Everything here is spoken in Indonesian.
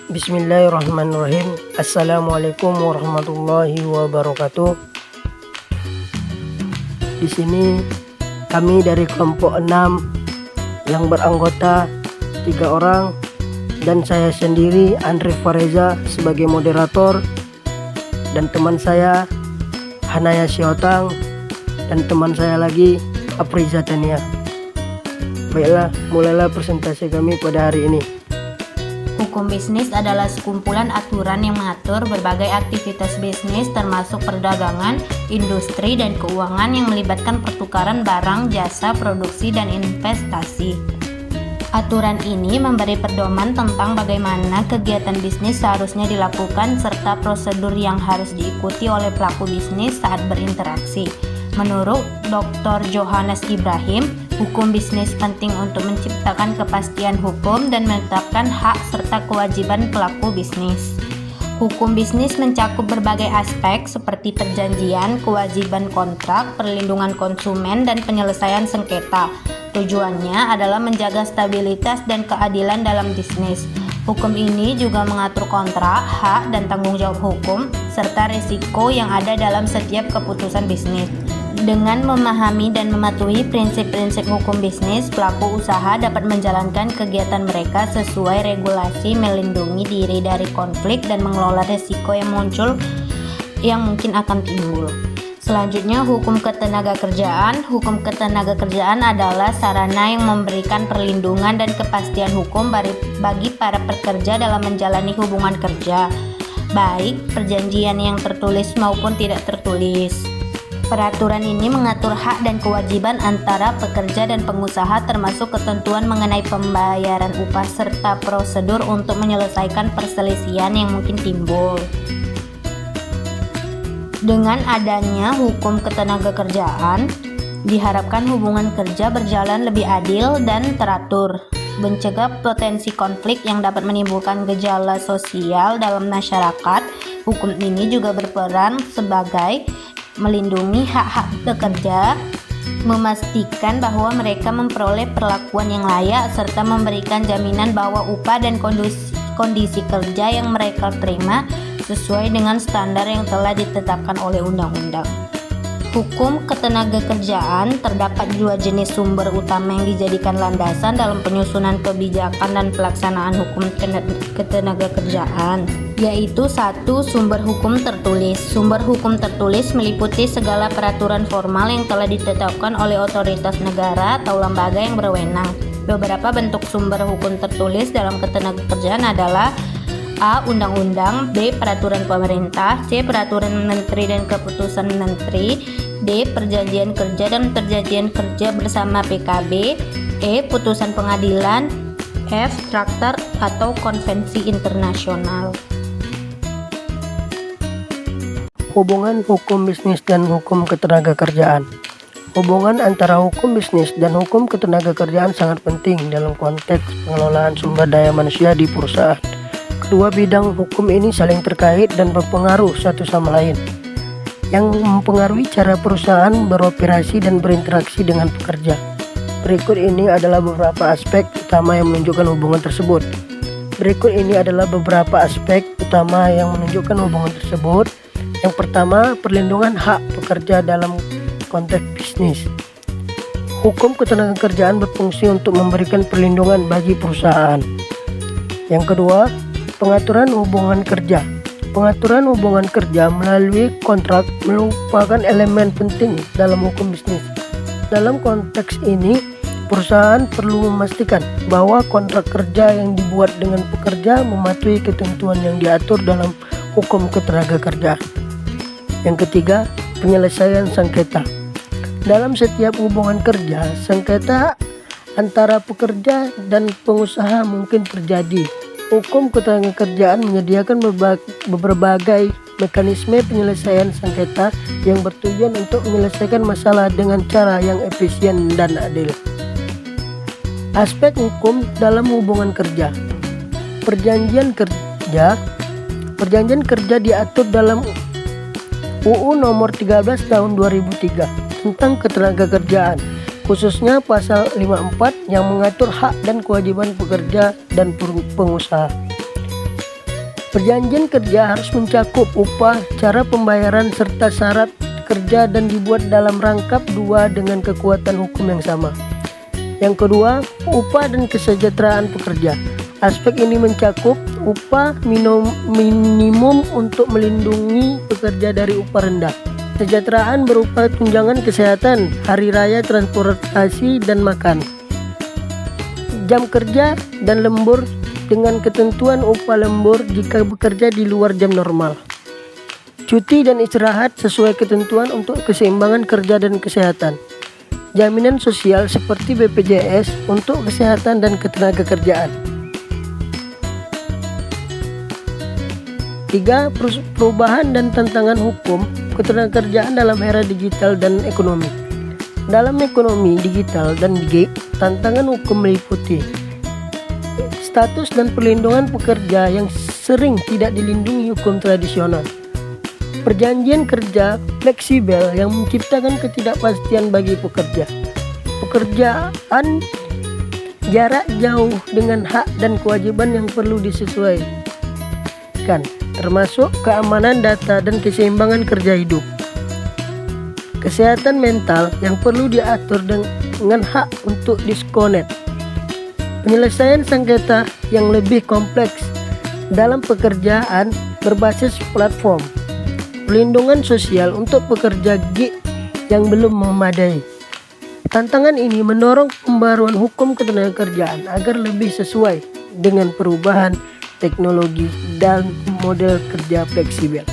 Bismillahirrahmanirrahim. Assalamualaikum warahmatullahi wabarakatuh. Di sini kami dari kelompok 6 yang beranggota 3 orang dan saya sendiri Andri Fareza sebagai moderator dan teman saya Hanaya Siotang dan teman saya lagi Afriza Tania. Baiklah, mulailah presentasi kami pada hari ini. Hukum bisnis adalah sekumpulan aturan yang mengatur berbagai aktivitas bisnis termasuk perdagangan, industri, dan keuangan yang melibatkan pertukaran barang, jasa, produksi, dan investasi. Aturan ini memberi pedoman tentang bagaimana kegiatan bisnis seharusnya dilakukan serta prosedur yang harus diikuti oleh pelaku bisnis saat berinteraksi. Menurut Dr. Johannes Ibrahim, hukum bisnis penting untuk menciptakan kepastian hukum dan menetapkan hak serta kewajiban pelaku bisnis. Hukum bisnis mencakup berbagai aspek seperti perjanjian, kewajiban kontrak, perlindungan konsumen, dan penyelesaian sengketa. Tujuannya adalah menjaga stabilitas dan keadilan dalam bisnis. Hukum ini juga mengatur kontrak, hak, dan tanggung jawab hukum, serta risiko yang ada dalam setiap keputusan bisnis. Dengan memahami dan mematuhi prinsip-prinsip hukum bisnis, pelaku usaha dapat menjalankan kegiatan mereka sesuai regulasi, melindungi diri dari konflik, dan mengelola risiko yang mungkin akan timbul. Selanjutnya, hukum ketenagakerjaan. Hukum ketenagakerjaan adalah sarana yang memberikan perlindungan dan kepastian hukum bagi para pekerja dalam menjalani hubungan kerja, baik perjanjian yang tertulis maupun tidak tertulis. Peraturan ini mengatur hak dan kewajiban antara pekerja dan pengusaha termasuk ketentuan mengenai pembayaran upah serta prosedur untuk menyelesaikan perselisihan yang mungkin timbul. Dengan adanya hukum ketenagakerjaan, diharapkan hubungan kerja berjalan lebih adil dan teratur, mencegah potensi konflik yang dapat menimbulkan gejala sosial dalam masyarakat. Hukum ini juga berperan sebagai melindungi hak-hak pekerja, memastikan bahwa mereka memperoleh perlakuan yang layak, serta memberikan jaminan bahwa upah dan kondisi kerja yang mereka terima sesuai dengan standar yang telah ditetapkan oleh undang-undang. Hukum ketenagakerjaan terdapat 2 jenis sumber utama yang dijadikan landasan dalam penyusunan kebijakan dan pelaksanaan hukum ketenagakerjaan, yaitu 1. Sumber hukum tertulis. Sumber hukum tertulis meliputi segala peraturan formal yang telah ditetapkan oleh otoritas negara atau lembaga yang berwenang. Beberapa bentuk sumber hukum tertulis dalam ketenagakerjaan adalah A. Undang-undang, B. Peraturan pemerintah, C. Peraturan menteri dan keputusan menteri, D. Perjanjian kerja dan perjanjian kerja bersama PKB, E. Putusan pengadilan, F. Traktat atau konvensi internasional. Hubungan hukum bisnis dan hukum ketenagakerjaan. Hubungan antara hukum bisnis dan hukum ketenagakerjaan sangat penting dalam konteks pengelolaan sumber daya manusia di perusahaan. Kedua bidang hukum ini saling terkait dan berpengaruh satu sama lain, yang mempengaruhi cara perusahaan beroperasi dan berinteraksi dengan pekerja. Berikut ini adalah beberapa aspek utama yang menunjukkan hubungan tersebut. Yang pertama, perlindungan hak pekerja dalam konteks bisnis. Hukum ketenagakerjaan berfungsi untuk memberikan perlindungan bagi perusahaan. Yang kedua, pengaturan hubungan kerja. Pengaturan hubungan kerja melalui kontrak merupakan elemen penting dalam hukum bisnis. Dalam konteks ini, perusahaan perlu memastikan bahwa kontrak kerja yang dibuat dengan pekerja mematuhi ketentuan yang diatur dalam hukum ketenagakerjaan. Yang ketiga, penyelesaian sengketa. Dalam setiap hubungan kerja, sengketa antara pekerja dan pengusaha mungkin terjadi. Hukum ketenagakerjaan menyediakan berbagai mekanisme penyelesaian sengketa yang bertujuan untuk menyelesaikan masalah dengan cara yang efisien dan adil. Aspek hukum dalam hubungan kerja. Perjanjian kerja diatur dalam UU Nomor 13 Tahun 2003 tentang ketenagakerjaan, khususnya pasal 54 yang mengatur hak dan kewajiban pekerja dan pengusaha. Perjanjian kerja harus mencakup upah, cara pembayaran, serta syarat kerja dan dibuat dalam rangkap dua dengan kekuatan hukum yang sama. Yang kedua, upah dan kesejahteraan pekerja. Aspek ini mencakup upah minimum untuk melindungi pekerja dari upah rendah. Kesejahteraan berupa tunjangan kesehatan, hari raya, transportasi, dan makan. Jam kerja dan lembur dengan ketentuan upah lembur jika bekerja di luar jam normal. Cuti dan istirahat sesuai ketentuan untuk keseimbangan kerja dan kesehatan. Jaminan sosial seperti BPJS untuk kesehatan dan ketenagakerjaan. 3. Perubahan dan tantangan hukum ketenagakerjaan dalam era digital dan ekonomi. Dalam ekonomi digital dan gig, tantangan hukum meliputi status dan perlindungan pekerja yang sering tidak dilindungi hukum tradisional. Perjanjian kerja fleksibel yang menciptakan ketidakpastian bagi pekerja. Pekerjaan jarak jauh dengan hak dan kewajiban yang perlu disesuaikan, termasuk keamanan data dan keseimbangan kerja hidup. Kesehatan mental yang perlu diatur dengan hak untuk disconnect. Penyelesaian sengketa yang lebih kompleks dalam pekerjaan berbasis platform. Perlindungan sosial untuk pekerja gig yang belum memadai. Tantangan ini mendorong pembaruan hukum ketenagakerjaan agar lebih sesuai dengan perubahan teknologi dan model kerja fleksibel.